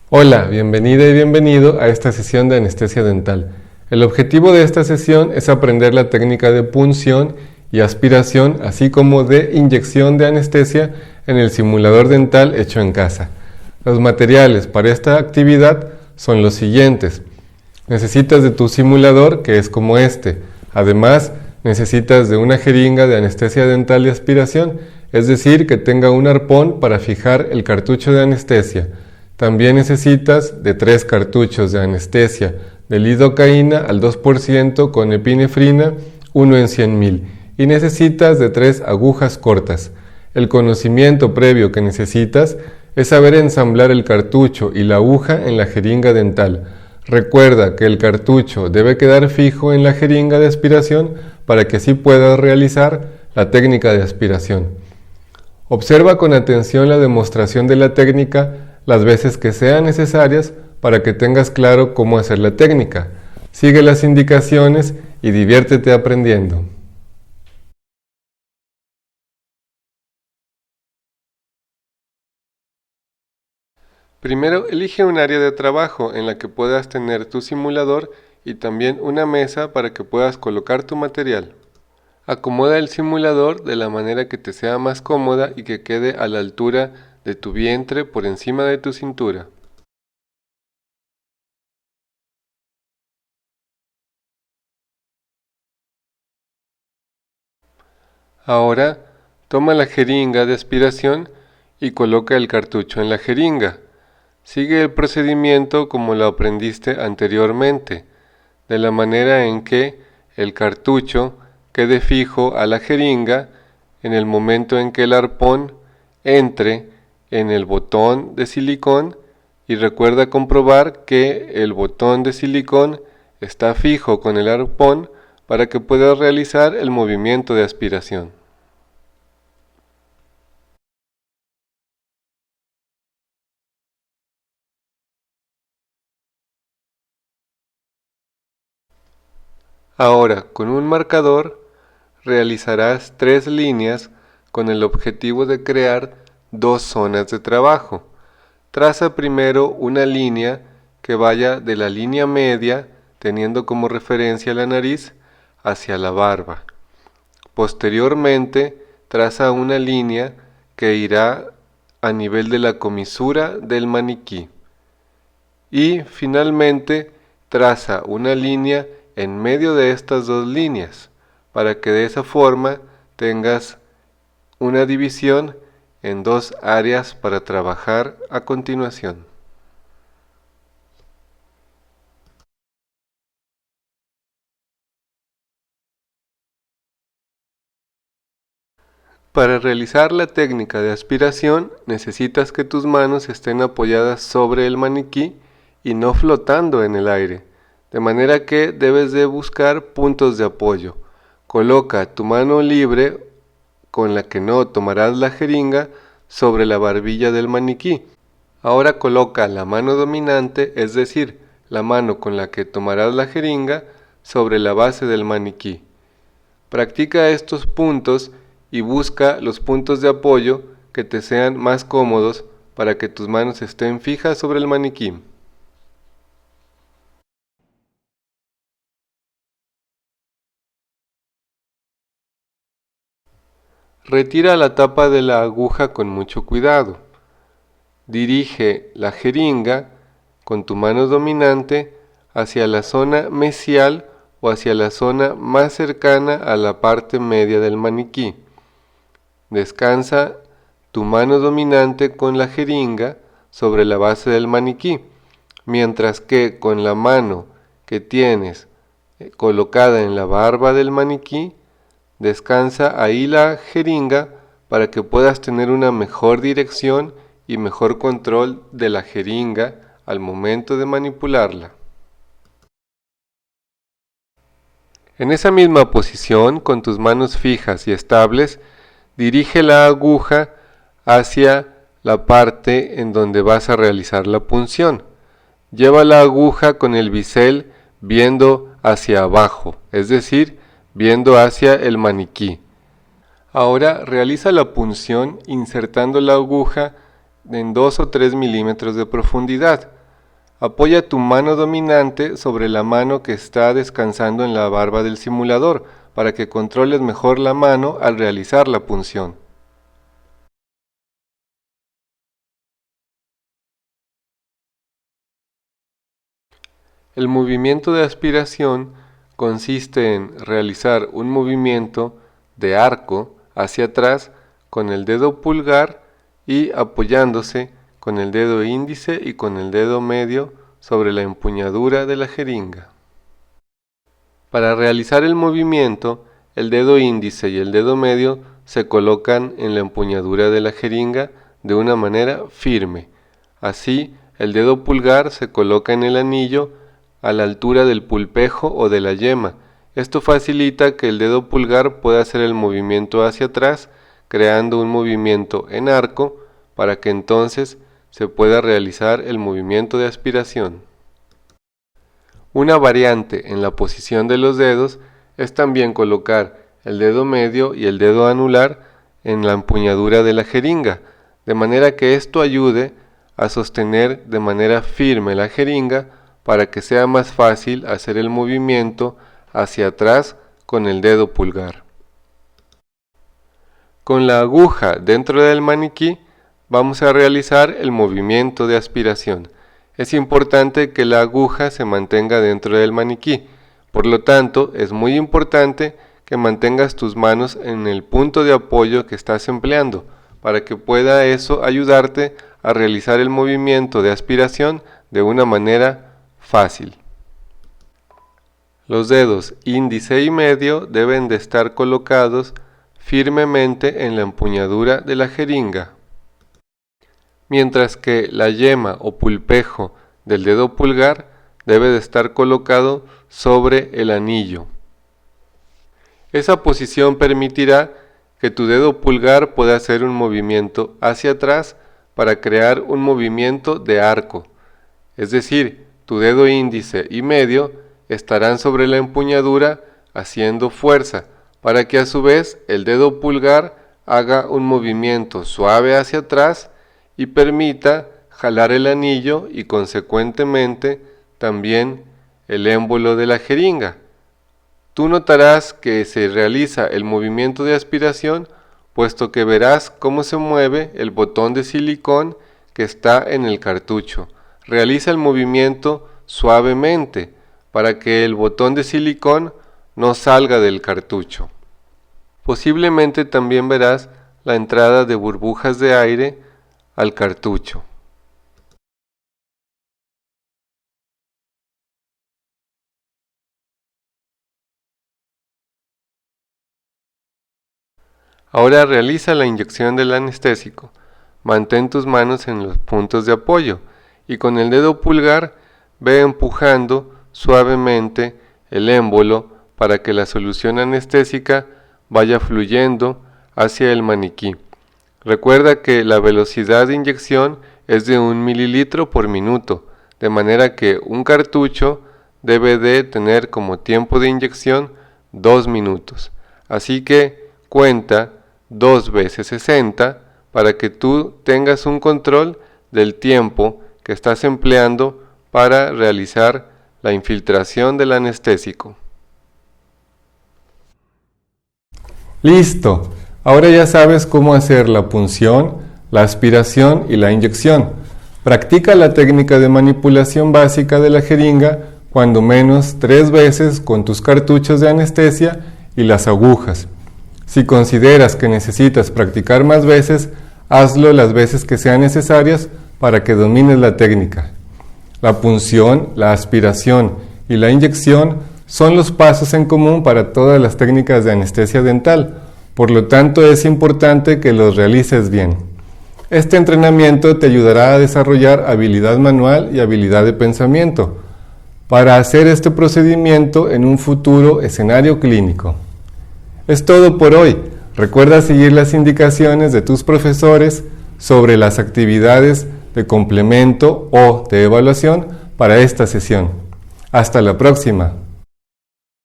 Hola, bienvenida y bienvenido a esta sesión de anestesia dental. El objetivo de esta sesión es aprender la técnica de punción y aspiración, así como de inyección de anestesia en el simulador dental hecho en casa. Los materiales para esta actividad son los siguientes. Necesitas de tu simulador, que es como este. Además, necesitas de una jeringa de anestesia dental y aspiración, es decir, que tenga un arpón para fijar el cartucho de anestesia. También necesitas de 3 cartuchos de anestesia de lidocaína al 2% con epinefrina, 1 en 100.000, y necesitas de 3 agujas cortas. El conocimiento previo que necesitas es saber ensamblar el cartucho y la aguja en la jeringa dental. Recuerda que el cartucho debe quedar fijo en la jeringa de aspiración para que así puedas realizar la técnica de aspiración. Observa con atención la demostración de la técnica las veces que sean necesarias para que tengas claro cómo hacer la técnica. Sigue las indicaciones y diviértete aprendiendo. Primero, elige un área de trabajo en la que puedas tener tu simulador y también una mesa para que puedas colocar tu material. Acomoda el simulador de la manera que te sea más cómoda y que quede a la altura de tu vientre por encima de tu cintura. Ahora, toma la jeringa de aspiración y coloca el cartucho en la jeringa. Sigue el procedimiento como lo aprendiste anteriormente, de la manera en que el cartucho quede fijo a la jeringa en el momento en que el arpón entre en el botón de silicón, y recuerda comprobar que el botón de silicón está fijo con el arpón para que puedas realizar el movimiento de aspiración. Ahora, con un marcador, realizarás 3 líneas con el objetivo de crear 2 zonas de trabajo. Traza primero una línea que vaya de la línea media, teniendo como referencia la nariz, hacia la barba. Posteriormente, traza una línea que irá a nivel de la comisura del maniquí. Y finalmente, traza una línea en medio de estas 2 líneas, para que de esa forma tengas una división en 2 áreas para trabajar a continuación. Para realizar la técnica de aspiración necesitas que tus manos estén apoyadas sobre el maniquí y no flotando en el aire, de manera que debes de buscar puntos de apoyo. Coloca tu mano libre, con la que no tomarás la jeringa, sobre la barbilla del maniquí. Ahora coloca la mano dominante, es decir, la mano con la que tomarás la jeringa, sobre la base del maniquí. Practica estos puntos y busca los puntos de apoyo que te sean más cómodos para que tus manos estén fijas sobre el maniquí. Retira la tapa de la aguja con mucho cuidado. Dirige la jeringa con tu mano dominante hacia la zona mesial o hacia la zona más cercana a la parte media del maniquí. Descansa tu mano dominante con la jeringa sobre la base del maniquí, mientras que con la mano que tienes colocada en la barba del maniquí, descansa ahí la jeringa para que puedas tener una mejor dirección y mejor control de la jeringa al momento de manipularla. En esa misma posición, con tus manos fijas y estables, dirige la aguja hacia la parte en donde vas a realizar la punción. Lleva la aguja con el bisel viendo hacia abajo, es decir, viendo hacia el maniquí. Ahora realiza la punción insertando la aguja en 2 o 3 milímetros de profundidad. Apoya tu mano dominante sobre la mano que está descansando en la barba del simulador para que controles mejor la mano al realizar la punción. El movimiento de aspiración consiste en realizar un movimiento de arco hacia atrás con el dedo pulgar y apoyándose con el dedo índice y con el dedo medio sobre la empuñadura de la jeringa. Para realizar el movimiento, el dedo índice y el dedo medio se colocan en la empuñadura de la jeringa de una manera firme. Así, el dedo pulgar se coloca en el anillo a la altura del pulpejo o de la yema. Esto facilita que el dedo pulgar pueda hacer el movimiento hacia atrás, creando un movimiento en arco para que entonces se pueda realizar el movimiento de aspiración. Una variante en la posición de los dedos es también colocar el dedo medio y el dedo anular en la empuñadura de la jeringa, de manera que esto ayude a sostener de manera firme la jeringa para que sea más fácil hacer el movimiento hacia atrás con el dedo pulgar. Con la aguja dentro del maniquí vamos a realizar el movimiento de aspiración. Es importante que la aguja se mantenga dentro del maniquí, por lo tanto es muy importante que mantengas tus manos en el punto de apoyo que estás empleando, para que pueda eso ayudarte a realizar el movimiento de aspiración de una manera fácil. Los dedos índice y medio deben de estar colocados firmemente en la empuñadura de la jeringa, mientras que la yema o pulpejo del dedo pulgar debe de estar colocado sobre el anillo. Esa posición permitirá que tu dedo pulgar pueda hacer un movimiento hacia atrás para crear un movimiento de arco, es decir, tu dedo índice y medio estarán sobre la empuñadura haciendo fuerza para que a su vez el dedo pulgar haga un movimiento suave hacia atrás y permita jalar el anillo y consecuentemente también el émbolo de la jeringa. Tú notarás que se realiza el movimiento de aspiración puesto que verás cómo se mueve el botón de silicón que está en el cartucho. Realiza el movimiento suavemente para que el botón de silicón no salga del cartucho. Posiblemente también verás la entrada de burbujas de aire al cartucho. Ahora realiza la inyección del anestésico. Mantén tus manos en los puntos de apoyo y con el dedo pulgar ve empujando suavemente el émbolo para que la solución anestésica vaya fluyendo hacia el maniquí. Recuerda que la velocidad de inyección es de 1 mililitro por minuto, de manera que un cartucho debe de tener como tiempo de inyección 2 minutos. Así que cuenta 2 veces 60 para que tú tengas un control del tiempo que estás empleando para realizar la infiltración del anestésico. Listo, ahora ya sabes cómo hacer la punción, la aspiración y la inyección. Practica la técnica de manipulación básica de la jeringa cuando menos 3 veces con tus cartuchos de anestesia y las agujas. Si consideras que necesitas practicar más veces, hazlo las veces que sean necesarias para que domines la técnica. La punción, la aspiración y la inyección son los pasos en común para todas las técnicas de anestesia dental, por lo tanto es importante que los realices bien. Este entrenamiento te ayudará a desarrollar habilidad manual y habilidad de pensamiento para hacer este procedimiento en un futuro escenario clínico. Es todo por hoy. Recuerda seguir las indicaciones de tus profesores sobre las actividades de complemento o de evaluación para esta sesión. Hasta la próxima.